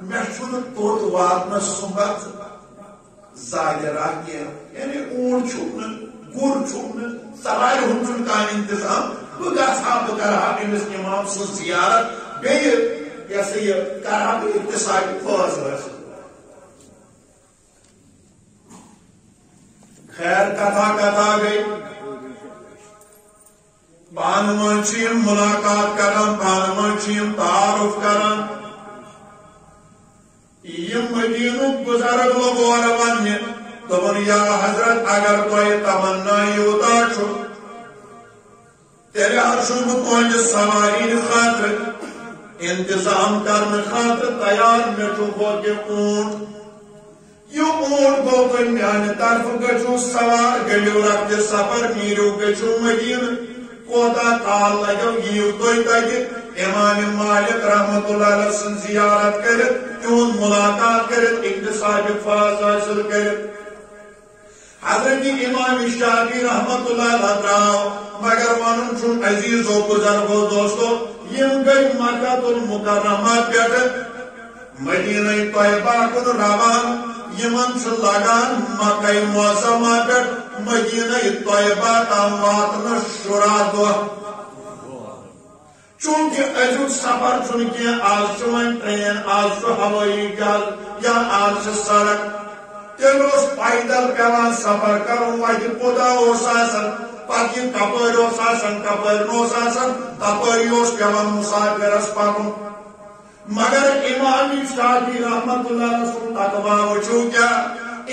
مےٚ چھُنہٕ توٚت واتنس سُمبت ظٲہرہ کینٛہہ یعنی اوٗنٹ چھُکھ نہٕ گر چھُکھ نہٕ سوارِ ہُنٛد چھُنہٕ کانٛہہ انتظام بہٕ گژھٕ ہا بہٕ کرٕ ہا أمِس امام سٕنٛز زیارت بیٚیہِ یہ سا یہ کرٕ ہا بہٕ اقتصادی فٲصلہٕ حٲصِل خیر کتھا گئی پانہٕ ؤنۍ چھِ یِم ملاقات کران پانہٕ ؤنۍ چھِ یِم تعارف کران یم مدیٖنُک بُزرگ لوگ اورٕ وننہِ دوٚپُن یا حضرت اگر تۄہہِ تمنا یوٗتاہ چھُ تیٚلہِ حظ چھُس بہٕ تُہنٛدِ سواری ہٕنٛدِ خٲطرٕ انتظام کرنہٕ خٲطرٕ تیار مےٚ چھُ ہوٚکہِ اوٗنٹ یہ اونٹ گو تُہۍ میانہِ طرفہٕ گٔژھِو سوار گٔلِو رکھتہِ سفر نیٖرِو گٔژھِو مدیٖنہٕ کوتاہ کال لگیو یِیِو تُہۍ تتہِ امام مالک رحمۃ اللہ علیہ سٕنٛز زیارت کٔرِتھ تِہُنٛد ملاقات کٔرِتھ اقتصادی فٲصلہٕ حٲصِل کٔرِتھ حضرت امام شافعی رحمۃ اللہ علیہ درٛاو مگر ونُن چھُم عزیزو بُزرگو دوستو یم گٔے مکہ المکرمہ پٮ۪ٹھٕ مدینہ طیبہ کن روان یمن چھ لگان مکہ معظمہ پہ مدینہ طیبہ تام واتن شراء دہ چونکہ ازیک سفر چونکہ آز ون ٹرین آز ہوائی جہاز یا آز سڑک تیل پیدل پیوان سفر کرن وتہ کوتاہ پتہ کپر کپر تپری پیوان مسافرس پکن مگر امام شافعی رحمت اللہ سن تقوی وچھو کیا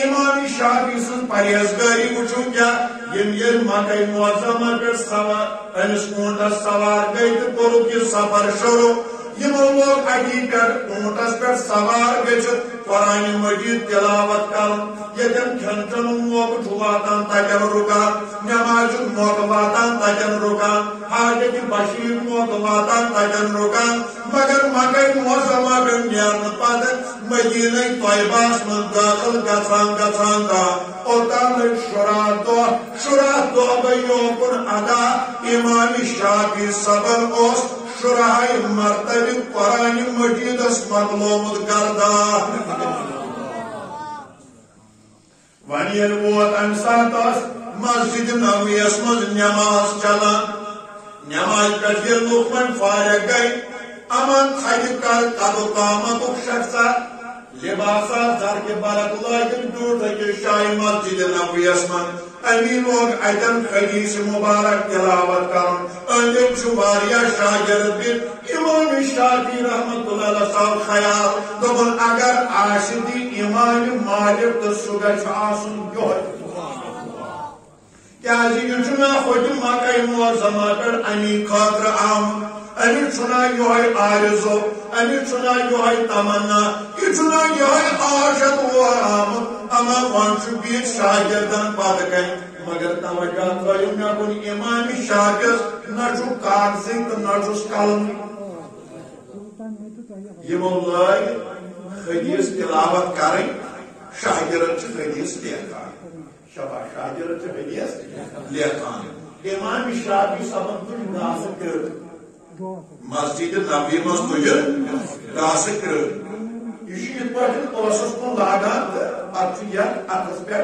امام شافعی سن پرہیزگاری وچھو کیا یم مکہ معظمہ پہ سوار امس اونٹس سوار گئی تو کورک یہ سفر شروع یمو لوگ اتی پہ اونٹس پہ سوار گھت قرآن مجید تلاوت کرن یتن کھین چن موقع واتان تتن رکان نماز موقع واتان تتن رکان حاجت بشیر موقع واتان تتن رکان مگر مکہ معظمہ پہ نیرن پتہ مدینہ طیبہ من داخل گژھان اوتان شراء دہ گئی یوکن ادا امام شافعی صبر اس شراء مرتبہ قرآن مجیدس مغلومت گردان ون یل ووت امہ سات مسجد نبویس مز نماز چلان نماز پہ لوگ ون فارغ گئی امن تھک کر قد قامت شخصا لباسا زر کے برق لاگن ڈوٹ کے شاہ مسجد نبویس من امی لوگ اتن حدیث مبارک تلاوت کرن اندم چھ شاگرد بھی امام شافعی رحمت اللہ علیہ صاحب خیال دپن اگر آشدی امام مالک تو سہ گژھِ آسن یہے کیازِ یہ چھ مے ہوت مکہ معظمہ پہ امی خاطر آمت امی چھنا یہے آرزو امی چھنا یہے تمنا یہ چھنا یہے عاشق اور آمد اما ون چھ بیت شاگردن پتہ کن مگر توجہ تھٲیِو مے کُن امام شافعیس نہ چھُ کاغذی تو نہ چھُس قلمی یمو لٲگۍ حدیث تلاوت کرٕنۍ شاگرد چھ حدیث لیکھان شاباش شاگرد چھ حدیث لیکھان امام شافعی صاحبن تُج گاسہٕ کٔرِتھ مسجد نبی مز تج گاسہ کر یہ پاسس کن لاگان پتہ اتس پہ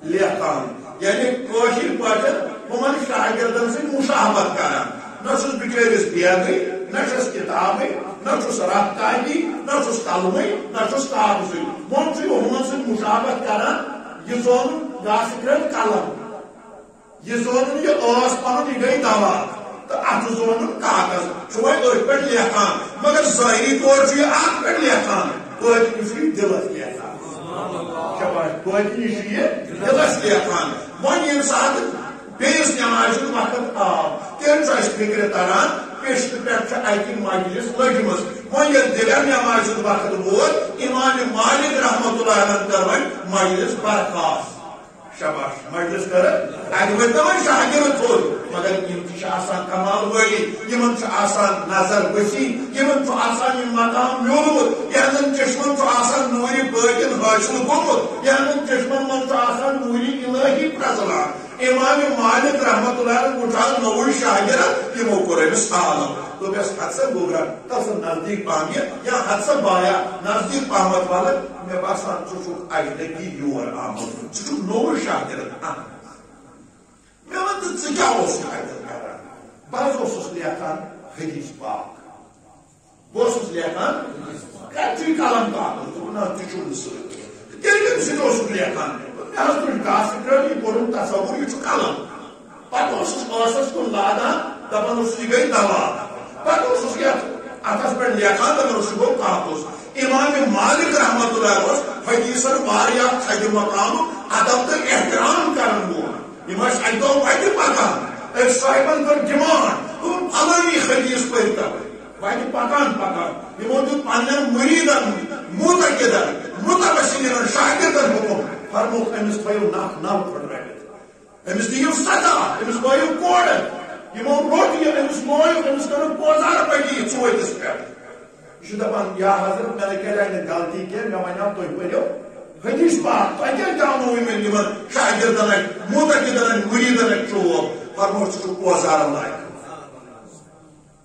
لیکھان یعنی کاشر پہ ہمن شاگردن سی مشاہبت کران نہ چھس بچارس بیگی نہ چھس کتابی نہ چھس رات کاغی نہ چھس قلمی نہ چھس کاغذی من ہمن سی مشاہبت کران یہ زون گاسہ کر قلم یہ زون یہ پن یہ گئی دوا تو ات زون کاغذ چوے ات پہ لیکھان مگر ظاہری طور یہ ات پہ لیکھان توتہ یہ دلس لیکھان شاباش توتہ یہ دلس لیکھان ون یم سات بیس نماز وقت آو تیل اس فکر تران پشت پہ اتہ مجلس لجمس ون یل دگر نماز وقت ووت امام مالک رحمت اللہ علیہ کر مجلس برخاست شاباش مجلس کر اتہ ون شاگرد تھوڑ مگر یم کمال ولی یمن نظر وسیع یمن یہ مقام میولمت یہن چشمن نوری باطن حاصل گومت یہن چشمن من نوری الہی پرزلان امام مالک رحمت اللہ علیہ وچھان نوی شاگرد یمو کور امس عالم دوپس حد سا گوگرا تس نزدیک پہم یا حد سا بایا نزدیک پہمت والا مے باسان چھ اجنبی یور آمد چھ نوی شاگرد مے ون ژٕ کیاہ اوسُکھ اتٮ۪ن کران بہٕ حظ اوسُس لیکھان حدیث پاک بہٕ اوسُس لیکھان کتھٕے قلم کاغذ دوٚپُن حظ تہِ چھُم نہٕ سۭتۍ تیٚلہِ کٔمۍ سۭتۍ اوسُکھ لیکھان مے حظ تُج گاسہٕ کرٛٲڑ یہِ کوٚرُم تصوُر یہِ چھُ قلم پتہٕ اوسُس ٲسس کُن لاگان دپان اوسُس یہِ گٔے دوا پتہٕ اوسُس یتھ اتھس پٮ۪ٹھ لیکھان دپان اوسُس گوٚو کاغذ امام مالک رحمت اللہ اوس حدیثن واریاہ تھدِ مقامُک ادب تہٕ احترام کران وول یم اتو وتہ پکان أکۍ صاحبن کٔر ڈِمانڈ فلٲنی حدیث پٔرتو وتہ پکان یمو دیُت پننٮ۪ن مُریٖدن مُتقِدن متوسلین شاگردن حکم فرموک أمِس تھٲیِو نکھ 9 پھٕٹ رٔٹِتھ أمِس دِیِو سزا أمِس لٲیِو کورن یمو روٚٹ یہِ أمِس لویُکھ أمِس کٔرٕکھ پوزار پٔٹی ژوٗنٛٹھِس پٮ۪ٹھ یہ چھُ دپان یا حضرت مےٚ نَے کَرے نہٕ غلطی کینٛہہ مےٚ وَنیٛاو تُہۍ پٔرِو حدیث پاک تۄہہِ کیٛازِ دیٛاونوٕ مےٚ یِمن شاگردن اتھِ مُتقِدن اتھِ مُریٖدن اتھِ چوب فرموک ژٕ چھُکھ پوزارن لایق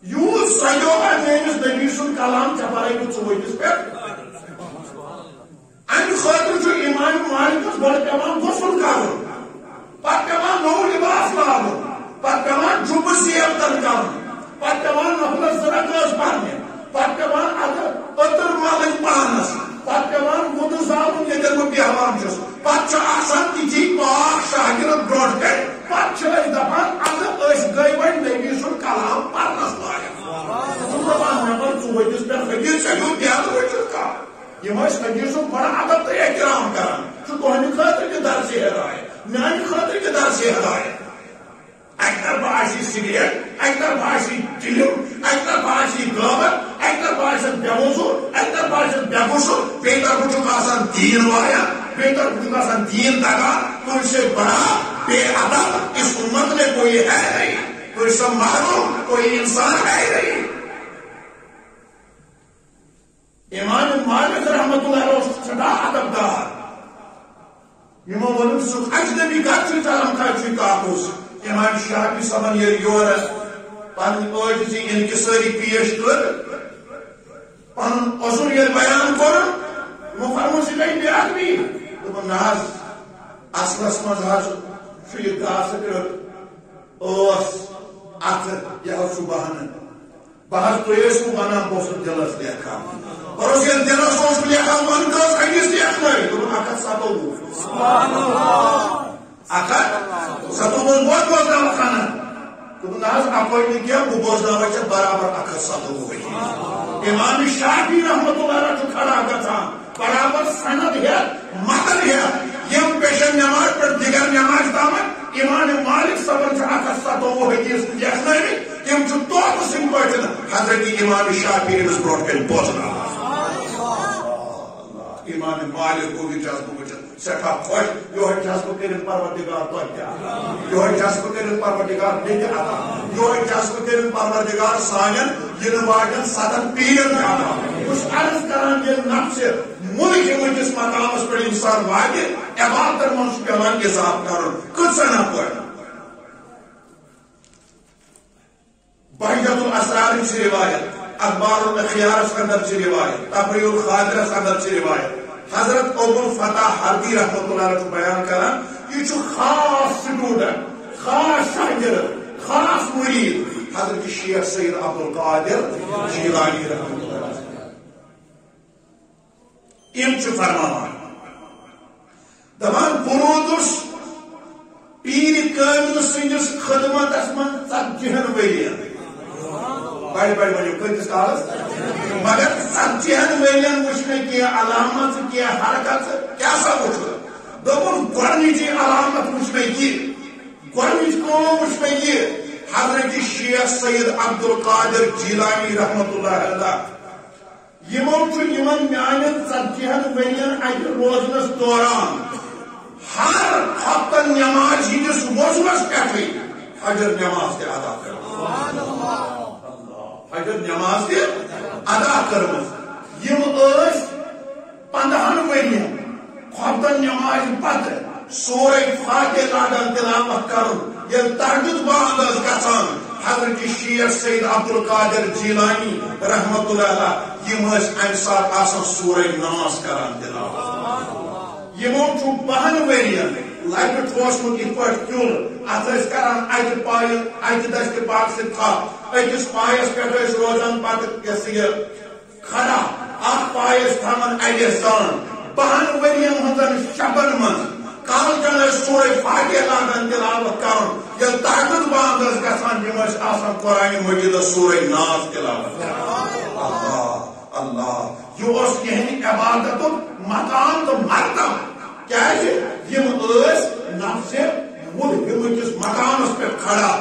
یوٗت سجو میٲنِس نبی سُنٛد کلام ژےٚ بَرے بہٕ ژوٗنٛٹھِس پٮ۪ٹھ گۄڈٕ پٮ۪وان غسل کرُن پتہٕ پٮ۪وان نوٚو لباس لاگُن پتہٕ پٮ۪وان جُبہٕ زیفتن کرُن پتہٕ پٮ۪وان نفلس 2 رکٲژ پرنہِ پتہٕ پٮ۪وان عطر ملٕنۍ پانس پتہٕ پٮ۪وان وُدٕ زالُن ییٚتٮ۪ن بہٕ بیٚہوان چھُس پتہٕ چھُ آسان تِتھی پاک شاگرد برٛونٛٹھ کَنہِ پتہٕ چھِ أسۍ دپان اَدٕ أسۍ گٔے وۄنۍ نبی سُنٛد کلام پرنس لایق دپان مےٚ ووٚن ژٕ ؤتھِس پٮ۪ٹھ حدیٖث ژےٚ چھُو بیٚہتھ وٕچھِتھ کانٛہہ یِم ٲسۍ حدیٖثُک بڑٕ ادب تہٕ احترام کران چھُ تُہنٛدِ خٲطرٕ تہِ درسِ ہدایت میانہِ خٲطرٕ تہِ درسِ ہدایت اکہِ طرفہٕ آسی سگریٹ اکہِ طرفہٕ آسی ٹِلِم اکہِ طرفہٕ آسی غٲبت اکہِ طرفہٕ آسٮ۪س بے وضوٗ اکہِ طرفہٕ آسٮ۪س بے غسل بیٚیہِ طرفہٕ چھُکھ آسان دیٖن وایان بیٚیہِ طرفہٕ چھُکھ آسان دیٖن دگان تُہۍ سے بڑا بے ادب اس امت میں کوئی ہے نہیں کوئی سب محروم کوئی انسان ہے نہیں امام مالک رحمت اللہ علیہ اوس سٹھاہ ادب دار یِمو ووٚنُن سُہ اجنبی کتھ چلان کتھ کاکُس امام شافعی صٲبن ییٚلہِ یورٕ پنٕنۍ عٲجزی انکسٲری پیش کٔر پنُن اصوٗل ییٚلہِ بیان کوٚرُن یِمو فرموو ژٕ گٔے بے ادبی دوٚپُن نہ حظ اصلس منٛز حظ چھُ یہِ گاسہٕ کیُتھ ٲس اتھٕ یہِ حظ چھُ بہانہٕ بہٕ حظ تُہۍ ٲسوٕ ونان بہٕ اوسُس دِلس لیکھان اور اس ییٚلہِ دِلس اوس بہٕ لیکھان ون کٔژ حدیٖث لیکھنٲے دوٚپُن 157 گوٚو بوزناوان خانہ دوٚپُن نہ حظ اپٲرۍ نہٕ کینٛہہ بہٕ بوزناوے ژےٚ برابر 157 امام شافعی رحمت اللہ علیہ چھُ کھڑا گژھان برابر سند ہیٚتھ متن ہیٚتھ یِم پیشن نماز پٮ۪ٹھ دِگر نماز تامتھ امام مالک صٲبن چھِ 157 حدیٖث لیکھنٲومٕتۍ تِم چھِ طوطہٕ سٕنٛدۍ پٲٹھۍ حضرت امام شافعی یس برونٛٹھ کَنہِ بوزناوان امام مالک گوٚو یہِ چھَس بہٕ وٕچھِتھ سٮ۪ٹھاہ خۄش یِہوٚے چھَس بہٕ کٔرِتھ پروردگار تۄہہِ تہِ عطا یِہوٚے چھَس بہٕ کٔرِتھ پروردگار بیٚیہِ تہِ عطا یِہوٚے چھَس بہٕ کٔرِتھ پروردگار سانٮ۪ن یِنہٕ واجٮ۪ن 7 پیٖرن تہِ عطا بہٕ چھُس عرض کران ییٚلہِ نفسہِ مُلکہِ وٕنکِس مقامس پٮ۪ٹھ اِنسان واتہِ عبادتن منٛز چھُ پٮ۪وان اضافہٕ کرُن کۭژاہ نفر بحجت الاسرار چھِ روایت اخبار الاخیارس اندر چھِ روایت تفریح الخاطرس اندر چھِ روایت حضرت ابو الفتح حردی رحمت اللہ علیہ بیان کران یہ چھُ خاص سٹوڈنٹ خاص شاگرد خاص مرید حضرت شیخ سید عبد القادر جیلانی رحمت اللہ علیہ یم چھُ فرماوان دپان بروٗدُس پیٖرِ کٲمِل سٕنٛدِس خدمتس منٛز 40 ؤرین بڑی بڑی بڑی کۭتِس کالس مگر 40 ؤرین وٕچھ مےٚ کینٛہہ علامت کینٛہہ حرکت کیٛاہ سا وٕچھ دوٚپُن گۄڈنِچی علامت وٕچھ مےٚ یہِ گۄڈنِچ کٲم وٕچھ مےٚ یہِ حضرت شیخ سید عبد القادر جیلانی رحمت اللہ علیہ یِمو چھُ یِمن میانٮ۪ن 40 ؤرین اتہِ روزنس دوران ہر ہفتن نماز ہندس وضوس پٮ۪ٹھٕے فجر نماز تہِ ادا کٔرمٕژ فجر نماز تہِ ادا کٔرمٕژ یِم ٲسۍ 15 ؤرین ہفتن نماز پتہٕ سورے فاتح لاگان تلاوت کرُن ییٚلہِ تہجد بانٛگ ٲس گژھان حضرت شیخ سید عبد القادر جیلانی رحمت اللہ علیہ یِم ٲسۍ امہِ ساتہٕ آسان سورے ناس کران تلاوت یِمو چھُ 12 ؤرین لبہِ ٹھوسمُت یِتھ پٲٹھۍ کیُل اتھ ٲسۍ کران اتہِ پایہِ اتہِ دستہِ پاک سۭتۍ تھپھ أکِس پایس پٮ۪ٹھ ٲسۍ روزان پتہٕ یہِ کھڑا اکھ پاے ٲسۍ تھاوان اَڑٮ۪س تان 12 ؤرین ہٕنٛزن شبن منٛز کالچن ٲسۍ سورے فاتح لاگان تلاوت کرُن ییٚلہِ تہجد بانٛگ ٲس گژھان یِم ٲسۍ آسان قرآنِ مجیدس سورے ناز تلاوت کران اللہ اللہ یہ اوس یِہنٛدِ عبادتُک مقام تہٕ مرتبہ کیٛازِ یِم ٲسۍ نفسہِ مُلکِس مقامس پٮ۪ٹھ کھڑا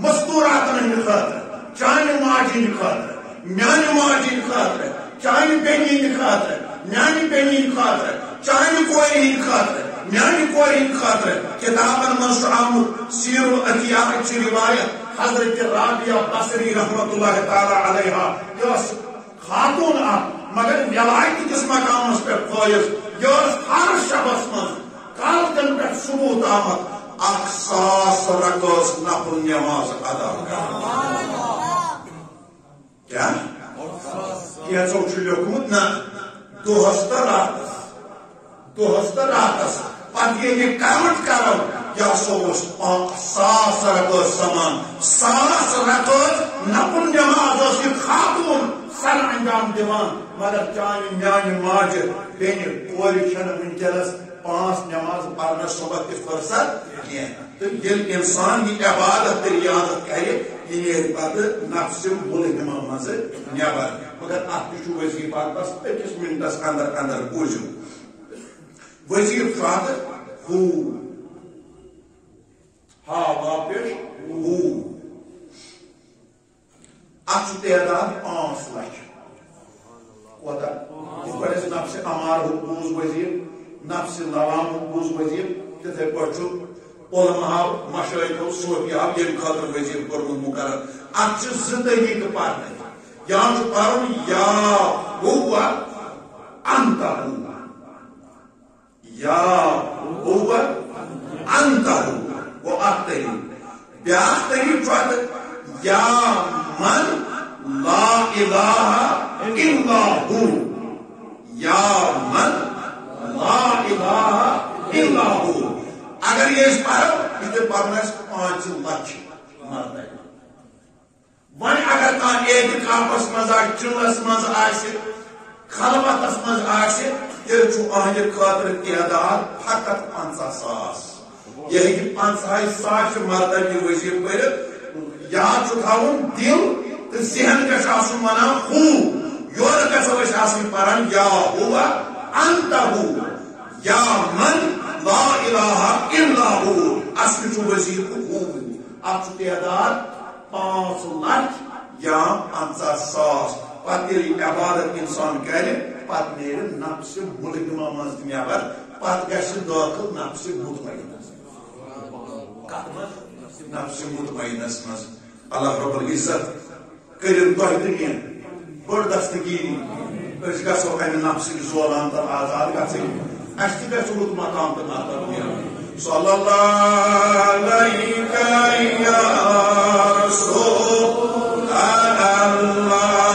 مستوٗراتن ہٕنٛدِ خٲطرٕ چانہِ ماجہِ ہٕنٛدِ خٲطرٕ میانہِ ماجہِ ہٕنٛدِ خٲطرٕ چانہِ بیٚنہِ ہٕنٛدِ خٲطرٕ میانہِ بیٚنہِ ہٕنٛدِ خٲطرٕ چانہِ کورِ ہٕنٛدِ خٲطرٕ میانہِ کورِ ہٕنٛدِ خٲطرٕ کِتابن منٛز چھُ آمُت سیر الاخیارٕچ چھِ روایت حضرت رابعہ بصری رحمت اللہ تعالیٰ علیہا یہِ ٲس خاتوٗن اکھ مگر وِلایتہِ کِس مقامس پٮ۪ٹھ فٲیض یہِ ٲس ہر شبس منٛز کالچن پٮ۪ٹھ صبح تامتھ 1000 رکٲژ نفل نماز ادا کران کیٛاہ کینٛژو چھُ لیوٚکھمُت نہ دۄہس تہٕ راتس پتہ یہ کاؤنٹ کرو یا سوس 1000 رکعت سمان 1000 رکعت نفل نماز اس یہ خاتون سر انجام دیوان مگر چانہ میانہ ماجہ بین کور چھن ونکس 5 نماز پڑھنا صبح کی فرصت کی تو یل انسان یہ عبادت ریاضت کرے یہ پتہ نفس ملہمہ مز نبر مگر ات وظیفہ بس 1 منٹس اندر اندر بوزو وظیفہ ہو ہا واپس ہو ات تعداد 5 لچھ کوتا یہ بڑے نفس امار بوز وظیف نفس لوام بوز وظیف تتھے پٹھ علماء مشائخ صوفیاء یم خاطر وظیف کورمت مقرر ات چھ 2 طریقہ پڑھنے یا پڑھن یا هو انت یا هو انت وہ اخ طریق بیاکھ طریق یا من لا الہ الا ہو یا من لا الہ الا ہو اگر یہ پڑھو یہ پڑھنا 5 لچھ مرد ون اگر کان اعتکافس مز چلس مز خلوتس مز تیل اہد خاطر تعداد فقط 50,000 یہ 50,000 مردن یہ وظیف کر یاد تھاؤن دل تو ذہن گھس آسن ونان ہو یور گھس آسن پران یا ہوا انت ہو یا من لا الہ الا ہو اصل وظیف ہو اب تعداد 5 لچھ یا 50,000 پتہ عبادت انسان کرے پتہ نیرِ نفس ملہمہ مز نبر پتہ گژھِ داخل نفس مطمئنس نفس مطمئنس مز اللہ رب العزت کرن تہ تہ بڑ دستگیری اس گژھو امہ نفس زولان تر آزاد گژھن اس تہ گژھِ رُت مقام تہ ناتر نیرُن صلی اللہ علیہ یا رسول اللہ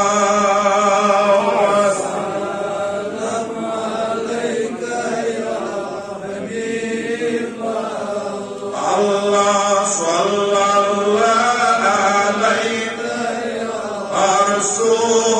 So